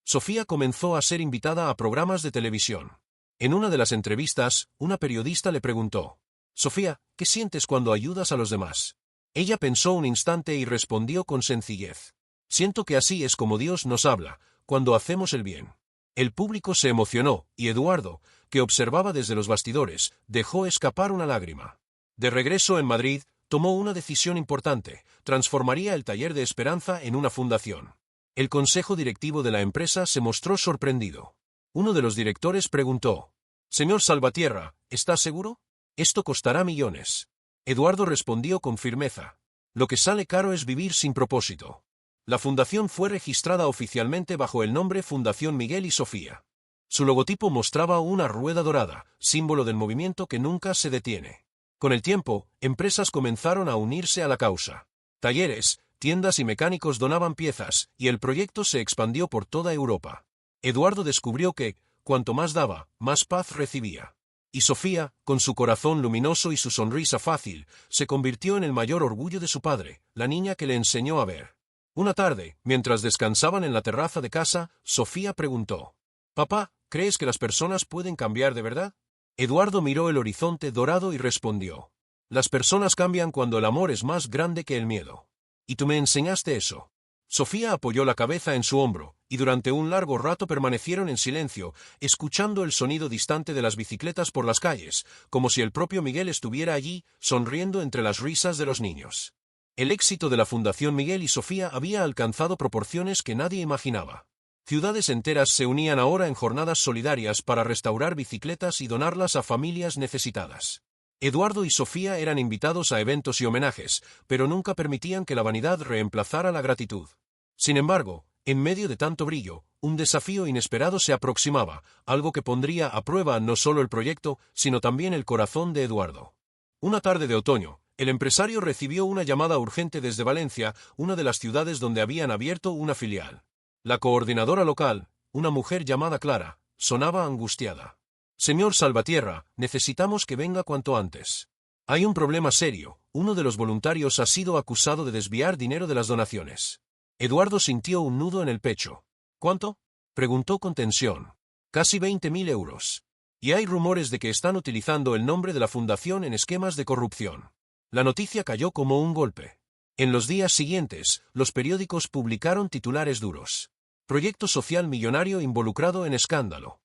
Sofía comenzó a ser invitada a programas de televisión. En una de las entrevistas, una periodista le preguntó: «Sofía, ¿qué sientes cuando ayudas a los demás?». Ella pensó un instante y respondió con sencillez: «Siento que así es como Dios nos habla, cuando hacemos el bien». El público se emocionó, y Eduardo, que observaba desde los bastidores, dejó escapar una lágrima. De regreso en Madrid, tomó una decisión importante: transformaría el Taller de Esperanza en una fundación. El consejo directivo de la empresa se mostró sorprendido. Uno de los directores preguntó: «Señor Salvatierra, ¿está seguro? Esto costará millones». Eduardo respondió con firmeza: «Lo que sale caro es vivir sin propósito». La fundación fue registrada oficialmente bajo el nombre Fundación Miguel y Sofía. Su logotipo mostraba una rueda dorada, símbolo del movimiento que nunca se detiene. Con el tiempo, empresas comenzaron a unirse a la causa. Talleres, tiendas y mecánicos donaban piezas, y el proyecto se expandió por toda Europa. Eduardo descubrió que, cuanto más daba, más paz recibía. Y Sofía, con su corazón luminoso y su sonrisa fácil, se convirtió en el mayor orgullo de su padre, la niña que le enseñó a ver. Una tarde, mientras descansaban en la terraza de casa, Sofía preguntó: «Papá, ¿crees que las personas pueden cambiar de verdad?». Eduardo miró el horizonte dorado y respondió: «Las personas cambian cuando el amor es más grande que el miedo. Y tú me enseñaste eso». Sofía apoyó la cabeza en su hombro, y durante un largo rato permanecieron en silencio, escuchando el sonido distante de las bicicletas por las calles, como si el propio Miguel estuviera allí, sonriendo entre las risas de los niños. El éxito de la Fundación Miguel y Sofía había alcanzado proporciones que nadie imaginaba. Ciudades enteras se unían ahora en jornadas solidarias para restaurar bicicletas y donarlas a familias necesitadas. Eduardo y Sofía eran invitados a eventos y homenajes, pero nunca permitían que la vanidad reemplazara la gratitud. Sin embargo, en medio de tanto brillo, un desafío inesperado se aproximaba, algo que pondría a prueba no solo el proyecto, sino también el corazón de Eduardo. Una tarde de otoño, el empresario recibió una llamada urgente desde Valencia, una de las ciudades donde habían abierto una filial. La coordinadora local, una mujer llamada Clara, sonaba angustiada. «Señor Salvatierra, necesitamos que venga cuanto antes. Hay un problema serio: uno de los voluntarios ha sido acusado de desviar dinero de las donaciones». Eduardo sintió un nudo en el pecho. «¿Cuánto?», preguntó con tensión. «Casi 20.000 euros. Y hay rumores de que están utilizando el nombre de la fundación en esquemas de corrupción». La noticia cayó como un golpe. En los días siguientes, los periódicos publicaron titulares duros: «Proyecto social millonario involucrado en escándalo».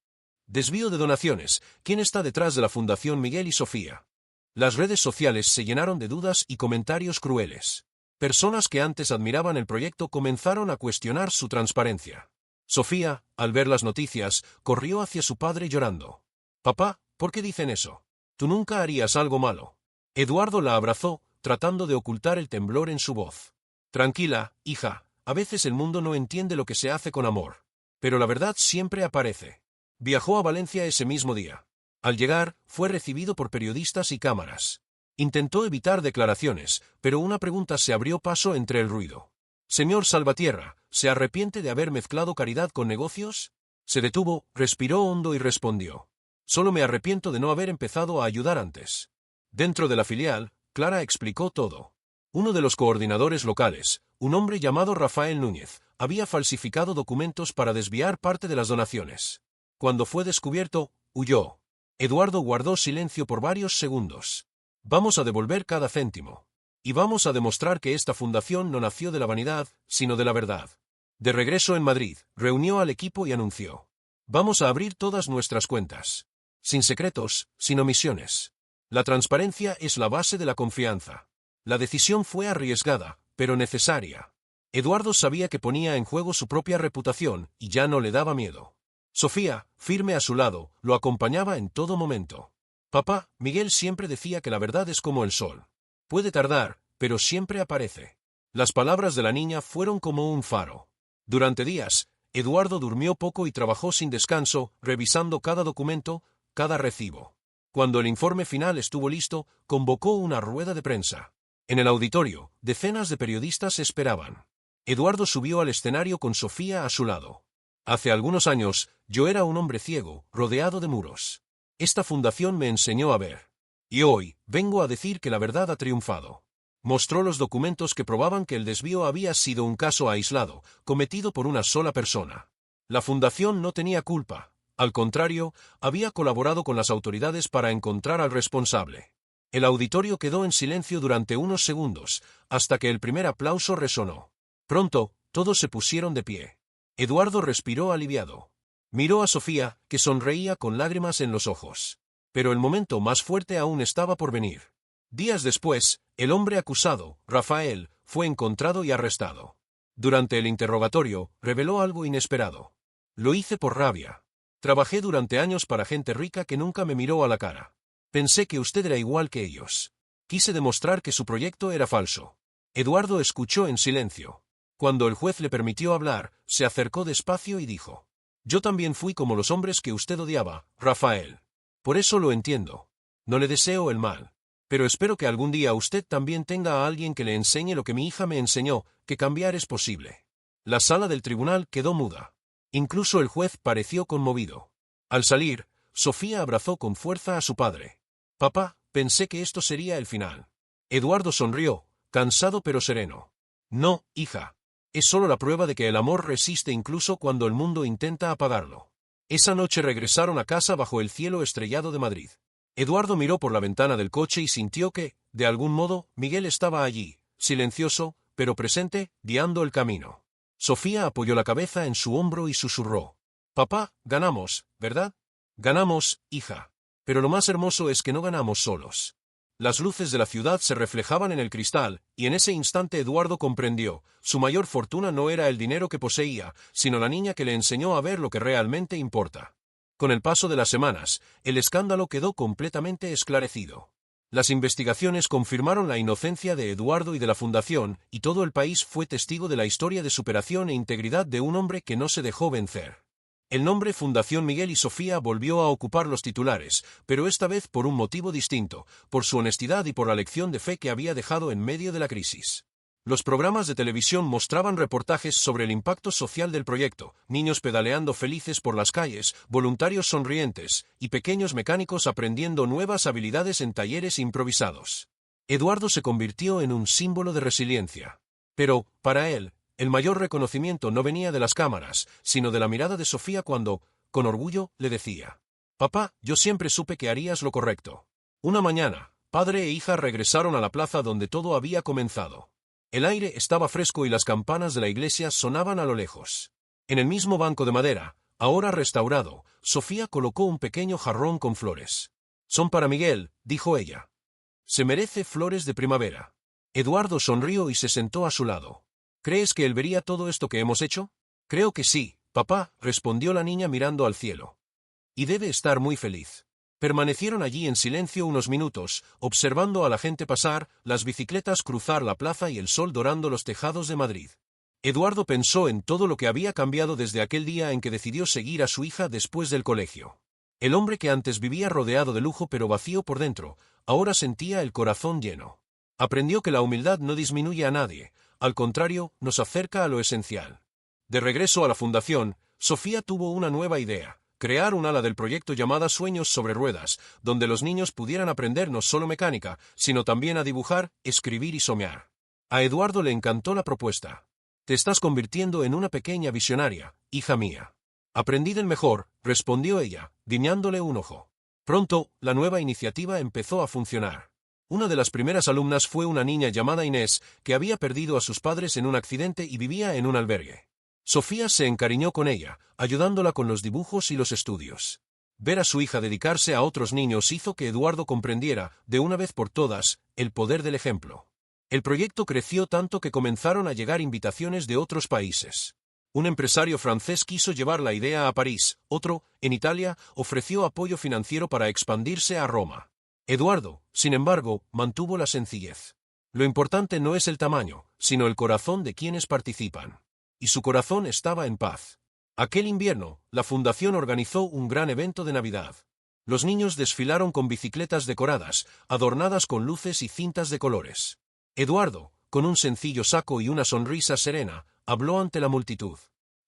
«Desvío de donaciones, ¿quién está detrás de la Fundación Miguel y Sofía?». Las redes sociales se llenaron de dudas y comentarios crueles. Personas que antes admiraban el proyecto comenzaron a cuestionar su transparencia. Sofía, al ver las noticias, corrió hacia su padre llorando. «Papá, ¿por qué dicen eso? Tú nunca harías algo malo». Eduardo la abrazó, tratando de ocultar el temblor en su voz. «Tranquila, hija, a veces el mundo no entiende lo que se hace con amor. Pero la verdad siempre aparece». Viajó a Valencia ese mismo día. Al llegar, fue recibido por periodistas y cámaras. Intentó evitar declaraciones, pero una pregunta se abrió paso entre el ruido. «Señor Salvatierra, ¿se arrepiente de haber mezclado caridad con negocios?». Se detuvo, respiró hondo y respondió: «Solo me arrepiento de no haber empezado a ayudar antes». Dentro de la filial, Clara explicó todo. Uno de los coordinadores locales, un hombre llamado Rafael Núñez, había falsificado documentos para desviar parte de las donaciones. Cuando fue descubierto, huyó. Eduardo guardó silencio por varios segundos. Vamos a devolver cada céntimo. Y vamos a demostrar que esta fundación no nació de la vanidad, sino de la verdad. De regreso en Madrid, reunió al equipo y anunció: vamos a abrir todas nuestras cuentas. Sin secretos, sin omisiones. La transparencia es la base de la confianza. La decisión fue arriesgada, pero necesaria. Eduardo sabía que ponía en juego su propia reputación, y ya no le daba miedo. Sofía, firme a su lado, lo acompañaba en todo momento. Papá, Miguel siempre decía que la verdad es como el sol. Puede tardar, pero siempre aparece. Las palabras de la niña fueron como un faro. Durante días, Eduardo durmió poco y trabajó sin descanso, revisando cada documento, cada recibo. Cuando el informe final estuvo listo, convocó una rueda de prensa. En el auditorio, decenas de periodistas esperaban. Eduardo subió al escenario con Sofía a su lado. Hace algunos años, yo era un hombre ciego, rodeado de muros. Esta fundación me enseñó a ver. Y hoy, vengo a decir que la verdad ha triunfado. Mostró los documentos que probaban que el desvío había sido un caso aislado, cometido por una sola persona. La fundación no tenía culpa. Al contrario, había colaborado con las autoridades para encontrar al responsable. El auditorio quedó en silencio durante unos segundos, hasta que el primer aplauso resonó. Pronto, todos se pusieron de pie. Eduardo respiró aliviado. Miró a Sofía, que sonreía con lágrimas en los ojos. Pero el momento más fuerte aún estaba por venir. Días después, el hombre acusado, Rafael, fue encontrado y arrestado. Durante el interrogatorio, reveló algo inesperado. Lo hice por rabia. Trabajé durante años para gente rica que nunca me miró a la cara. Pensé que usted era igual que ellos. Quise demostrar que su proyecto era falso. Eduardo escuchó en silencio. Cuando el juez le permitió hablar, se acercó despacio y dijo: yo también fui como los hombres que usted odiaba, Rafael. Por eso lo entiendo. No le deseo el mal. Pero espero que algún día usted también tenga a alguien que le enseñe lo que mi hija me enseñó, que cambiar es posible. La sala del tribunal quedó muda. Incluso el juez pareció conmovido. Al salir, Sofía abrazó con fuerza a su padre. Papá, pensé que esto sería el final. Eduardo sonrió, cansado pero sereno. No, hija. Es solo la prueba de que el amor resiste incluso cuando el mundo intenta apagarlo. Esa noche regresaron a casa bajo el cielo estrellado de Madrid. Eduardo miró por la ventana del coche y sintió que, de algún modo, Miguel estaba allí, silencioso, pero presente, guiando el camino. Sofía apoyó la cabeza en su hombro y susurró: papá, ganamos, ¿verdad? Ganamos, hija. Pero lo más hermoso es que no ganamos solos. Las luces de la ciudad se reflejaban en el cristal, y en ese instante Eduardo comprendió: su mayor fortuna no era el dinero que poseía, sino la niña que le enseñó a ver lo que realmente importa. Con el paso de las semanas, el escándalo quedó completamente esclarecido. Las investigaciones confirmaron la inocencia de Eduardo y de la fundación, y todo el país fue testigo de la historia de superación e integridad de un hombre que no se dejó vencer. El nombre Fundación Miguel y Sofía volvió a ocupar los titulares, pero esta vez por un motivo distinto, por su honestidad y por la lección de fe que había dejado en medio de la crisis. Los programas de televisión mostraban reportajes sobre el impacto social del proyecto: niños pedaleando felices por las calles, voluntarios sonrientes, y pequeños mecánicos aprendiendo nuevas habilidades en talleres improvisados. Eduardo se convirtió en un símbolo de resiliencia. Pero, para él, el mayor reconocimiento no venía de las cámaras, sino de la mirada de Sofía cuando, con orgullo, le decía: papá, yo siempre supe que harías lo correcto. Una mañana, padre e hija regresaron a la plaza donde todo había comenzado. El aire estaba fresco y las campanas de la iglesia sonaban a lo lejos. En el mismo banco de madera, ahora restaurado, Sofía colocó un pequeño jarrón con flores. Son para Miguel, dijo ella. Se merece flores de primavera. Eduardo sonrió y se sentó a su lado. ¿Crees que él vería todo esto que hemos hecho? Creo que sí, papá, respondió la niña mirando al cielo. Y debe estar muy feliz. Permanecieron allí en silencio unos minutos, observando a la gente pasar, las bicicletas cruzar la plaza y el sol dorando los tejados de Madrid. Eduardo pensó en todo lo que había cambiado desde aquel día en que decidió seguir a su hija después del colegio. El hombre que antes vivía rodeado de lujo pero vacío por dentro, ahora sentía el corazón lleno. Aprendió que la humildad no disminuye a nadie, al contrario, nos acerca a lo esencial. De regreso a la fundación, Sofía tuvo una nueva idea: crear un ala del proyecto llamada Sueños sobre Ruedas, donde los niños pudieran aprender no solo mecánica, sino también a dibujar, escribir y soñar. A Eduardo le encantó la propuesta. Te estás convirtiendo en una pequeña visionaria, hija mía. Aprendí del mejor, respondió ella, guiñándole un ojo. Pronto, la nueva iniciativa empezó a funcionar. Una de las primeras alumnas fue una niña llamada Inés, que había perdido a sus padres en un accidente y vivía en un albergue. Sofía se encariñó con ella, ayudándola con los dibujos y los estudios. Ver a su hija dedicarse a otros niños hizo que Eduardo comprendiera, de una vez por todas, el poder del ejemplo. El proyecto creció tanto que comenzaron a llegar invitaciones de otros países. Un empresario francés quiso llevar la idea a París, otro, en Italia, ofreció apoyo financiero para expandirse a Roma. Eduardo, sin embargo, mantuvo la sencillez. Lo importante no es el tamaño, sino el corazón de quienes participan. Y su corazón estaba en paz. Aquel invierno, la fundación organizó un gran evento de Navidad. Los niños desfilaron con bicicletas decoradas, adornadas con luces y cintas de colores. Eduardo, con un sencillo saco y una sonrisa serena, habló ante la multitud.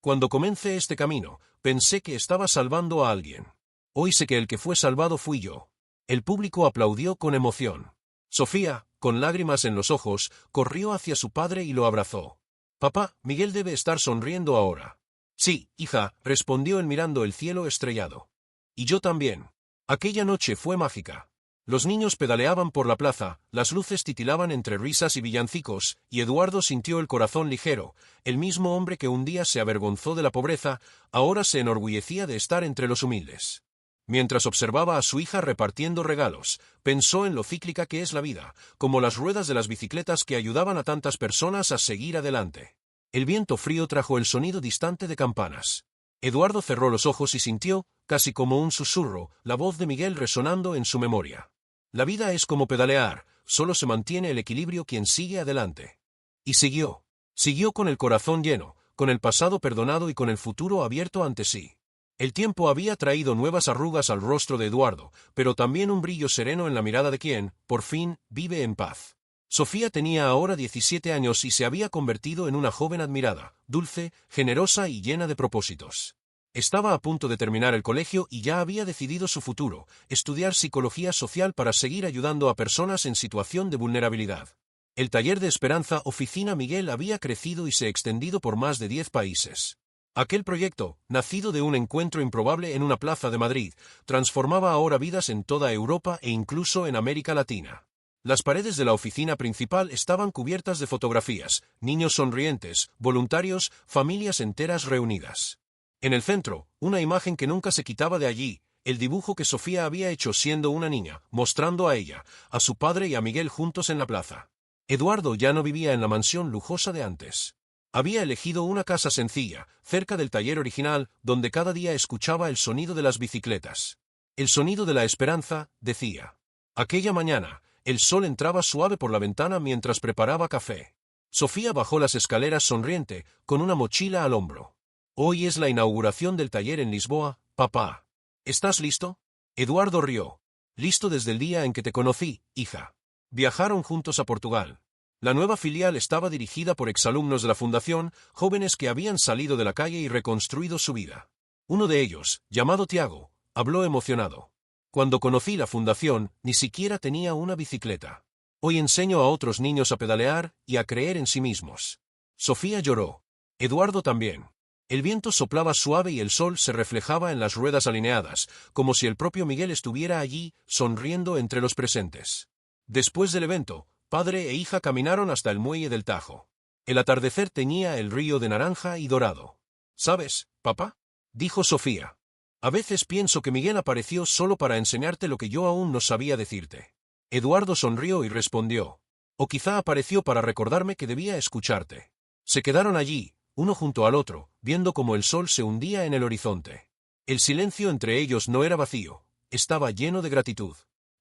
Cuando comencé este camino, pensé que estaba salvando a alguien. Hoy sé que el que fue salvado fui yo. El público aplaudió con emoción. Sofía, con lágrimas en los ojos, corrió hacia su padre y lo abrazó. Papá, Miguel debe estar sonriendo ahora. Sí, hija, respondió él mirando el cielo estrellado. Y yo también. Aquella noche fue mágica. Los niños pedaleaban por la plaza, las luces titilaban entre risas y villancicos, y Eduardo sintió el corazón ligero. El mismo hombre que un día se avergonzó de la pobreza, ahora se enorgullecía de estar entre los humildes. Mientras observaba a su hija repartiendo regalos, pensó en lo cíclica que es la vida, como las ruedas de las bicicletas que ayudaban a tantas personas a seguir adelante. El viento frío trajo el sonido distante de campanas. Eduardo cerró los ojos y sintió, casi como un susurro, la voz de Miguel resonando en su memoria. La vida es como pedalear, solo se mantiene el equilibrio quien sigue adelante. Y siguió. Siguió con el corazón lleno, con el pasado perdonado y con el futuro abierto ante sí. El tiempo había traído nuevas arrugas al rostro de Eduardo, pero también un brillo sereno en la mirada de quien, por fin, vive en paz. Sofía tenía ahora 17 años y se había convertido en una joven admirada, dulce, generosa y llena de propósitos. Estaba a punto de terminar el colegio y ya había decidido su futuro, estudiar psicología social para seguir ayudando a personas en situación de vulnerabilidad. El taller de Esperanza Oficina Miguel había crecido y se extendido por más de 10 países. Aquel proyecto, nacido de un encuentro improbable en una plaza de Madrid, transformaba ahora vidas en toda Europa e incluso en América Latina. Las paredes de la oficina principal estaban cubiertas de fotografías, niños sonrientes, voluntarios, familias enteras reunidas. En el centro, una imagen que nunca se quitaba de allí, el dibujo que Sofía había hecho siendo una niña, mostrando a ella, a su padre y a Miguel juntos en la plaza. Eduardo ya no vivía en la mansión lujosa de antes. Había elegido una casa sencilla, cerca del taller original, donde cada día escuchaba el sonido de las bicicletas. El sonido de la esperanza, decía. Aquella mañana, el sol entraba suave por la ventana mientras preparaba café. Sofía bajó las escaleras sonriente, con una mochila al hombro. Hoy es la inauguración del taller en Lisboa, papá. ¿Estás listo? Eduardo rió. Listo desde el día en que te conocí, hija. Viajaron juntos a Portugal. La nueva filial estaba dirigida por exalumnos de la fundación, jóvenes que habían salido de la calle y reconstruido su vida. Uno de ellos, llamado Tiago, habló emocionado. Cuando conocí la fundación, ni siquiera tenía una bicicleta. Hoy enseño a otros niños a pedalear y a creer en sí mismos. Sofía lloró. Eduardo también. El viento soplaba suave y el sol se reflejaba en las ruedas alineadas, como si el propio Miguel estuviera allí, sonriendo entre los presentes. Después del evento, padre e hija caminaron hasta el muelle del Tajo. El atardecer teñía el río de naranja y dorado. ¿Sabes, papá?, dijo Sofía. A veces pienso que Miguel apareció solo para enseñarte lo que yo aún no sabía decirte. Eduardo sonrió y respondió. O quizá apareció para recordarme que debía escucharte. Se quedaron allí, uno junto al otro, viendo cómo el sol se hundía en el horizonte. El silencio entre ellos no era vacío, estaba lleno de gratitud.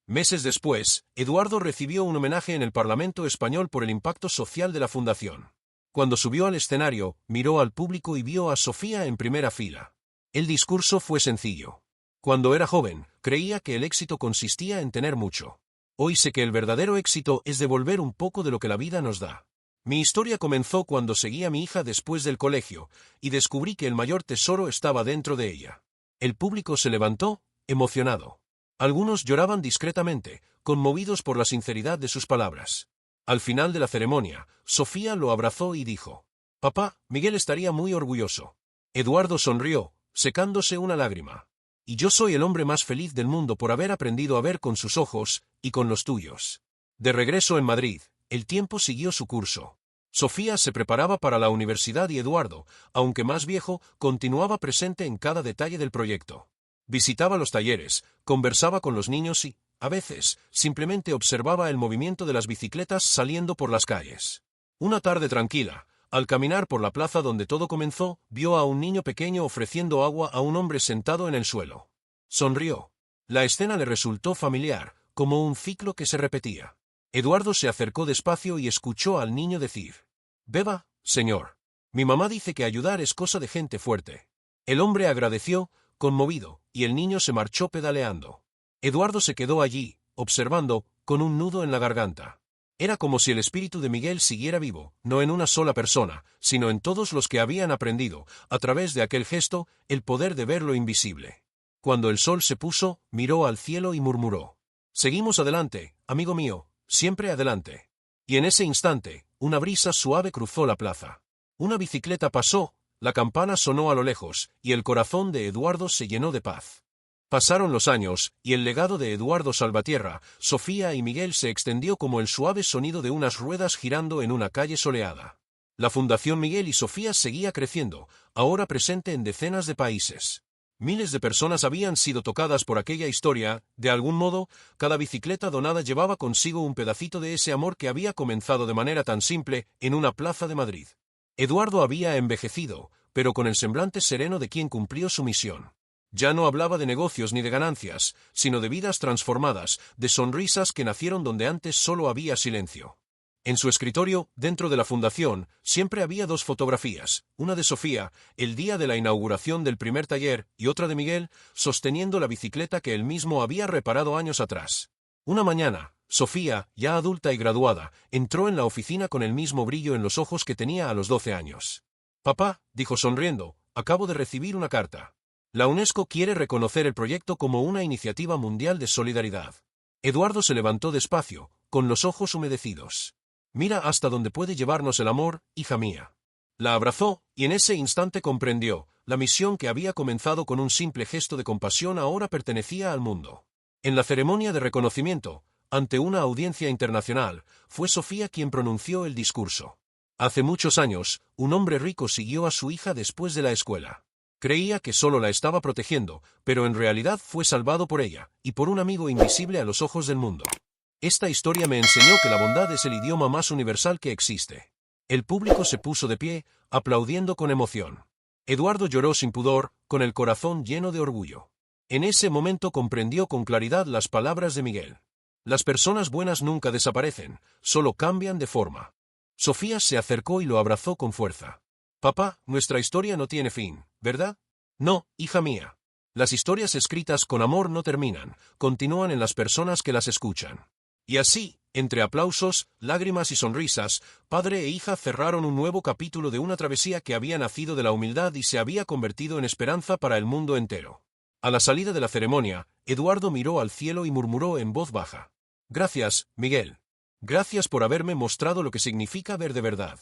Meses después, Eduardo recibió un homenaje en el Parlamento español por el impacto social de la fundación. Cuando subió al escenario, miró al público y vio a Sofía en primera fila. El discurso fue sencillo. Cuando era joven, creía que el éxito consistía en tener mucho. Hoy sé que el verdadero éxito es devolver un poco de lo que la vida nos da. Mi historia comenzó cuando seguí a mi hija después del colegio, y descubrí que el mayor tesoro estaba dentro de ella. El público se levantó, emocionado. Algunos lloraban discretamente, conmovidos por la sinceridad de sus palabras. Al final de la ceremonia, Sofía lo abrazó y dijo: «Papá, Miguel estaría muy orgulloso». Eduardo sonrió, secándose una lágrima. «Y yo soy el hombre más feliz del mundo por haber aprendido a ver con sus ojos, y con los tuyos». De regreso en Madrid, el tiempo siguió su curso. Sofía se preparaba para la universidad y Eduardo, aunque más viejo, continuaba presente en cada detalle del proyecto. Visitaba los talleres, conversaba con los niños y, a veces, simplemente observaba el movimiento de las bicicletas saliendo por las calles. Una tarde tranquila, al caminar por la plaza donde todo comenzó, vio a un niño pequeño ofreciendo agua a un hombre sentado en el suelo. Sonrió. La escena le resultó familiar, como un ciclo que se repetía. Eduardo se acercó despacio y escuchó al niño decir: «Beba, señor. Mi mamá dice que ayudar es cosa de gente fuerte». El hombre agradeció, conmovido, y el niño se marchó pedaleando. Eduardo se quedó allí, observando, con un nudo en la garganta. Era como si el espíritu de Miguel siguiera vivo, no en una sola persona, sino en todos los que habían aprendido, a través de aquel gesto, el poder de ver lo invisible. Cuando el sol se puso, miró al cielo y murmuró: «Seguimos adelante, amigo mío, siempre adelante». Y en ese instante, una brisa suave cruzó la plaza. Una bicicleta pasó, la campana sonó a lo lejos, y el corazón de Eduardo se llenó de paz. Pasaron los años, y el legado de Eduardo Salvatierra, Sofía y Miguel se extendió como el suave sonido de unas ruedas girando en una calle soleada. La Fundación Miguel y Sofía seguía creciendo, ahora presente en decenas de países. Miles de personas habían sido tocadas por aquella historia, de algún modo, cada bicicleta donada llevaba consigo un pedacito de ese amor que había comenzado de manera tan simple, en una plaza de Madrid. Eduardo había envejecido, pero con el semblante sereno de quien cumplió su misión. Ya no hablaba de negocios ni de ganancias, sino de vidas transformadas, de sonrisas que nacieron donde antes solo había silencio. En su escritorio, dentro de la fundación, siempre había dos fotografías, una de Sofía, el día de la inauguración del primer taller, y otra de Miguel, sosteniendo la bicicleta que él mismo había reparado años atrás. Una mañana, Sofía, ya adulta y graduada, entró en la oficina con el mismo brillo en los ojos que tenía a los 12 años. «Papá», dijo sonriendo, «acabo de recibir una carta. La UNESCO quiere reconocer el proyecto como una iniciativa mundial de solidaridad». Eduardo se levantó despacio, con los ojos humedecidos. «Mira hasta dónde puede llevarnos el amor, hija mía». La abrazó, y en ese instante comprendió, la misión que había comenzado con un simple gesto de compasión ahora pertenecía al mundo. En la ceremonia de reconocimiento, ante una audiencia internacional, fue Sofía quien pronunció el discurso. Hace muchos años, un hombre rico siguió a su hija después de la escuela. Creía que solo la estaba protegiendo, pero en realidad fue salvado por ella, y por un amigo invisible a los ojos del mundo. Esta historia me enseñó que la bondad es el idioma más universal que existe. El público se puso de pie, aplaudiendo con emoción. Eduardo lloró sin pudor, con el corazón lleno de orgullo. En ese momento comprendió con claridad las palabras de Miguel. Las personas buenas nunca desaparecen, solo cambian de forma. Sofía se acercó y lo abrazó con fuerza. «Papá, nuestra historia no tiene fin, ¿verdad?» «No, hija mía. Las historias escritas con amor no terminan, continúan en las personas que las escuchan». Y así, entre aplausos, lágrimas y sonrisas, padre e hija cerraron un nuevo capítulo de una travesía que había nacido de la humildad y se había convertido en esperanza para el mundo entero. A la salida de la ceremonia, Eduardo miró al cielo y murmuró en voz baja: «Gracias, Miguel. Gracias por haberme mostrado lo que significa ver de verdad».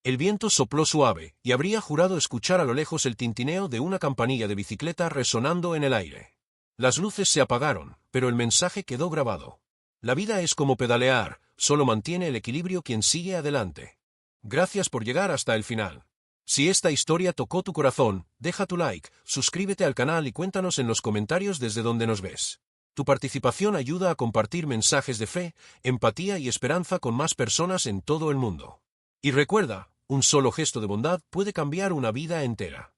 El viento sopló suave, y habría jurado escuchar a lo lejos el tintineo de una campanilla de bicicleta resonando en el aire. Las luces se apagaron, pero el mensaje quedó grabado. La vida es como pedalear, solo mantiene el equilibrio quien sigue adelante. Gracias por llegar hasta el final. Si esta historia tocó tu corazón, deja tu like, suscríbete al canal y cuéntanos en los comentarios desde donde nos ves. Tu participación ayuda a compartir mensajes de fe, empatía y esperanza con más personas en todo el mundo. Y recuerda, un solo gesto de bondad puede cambiar una vida entera.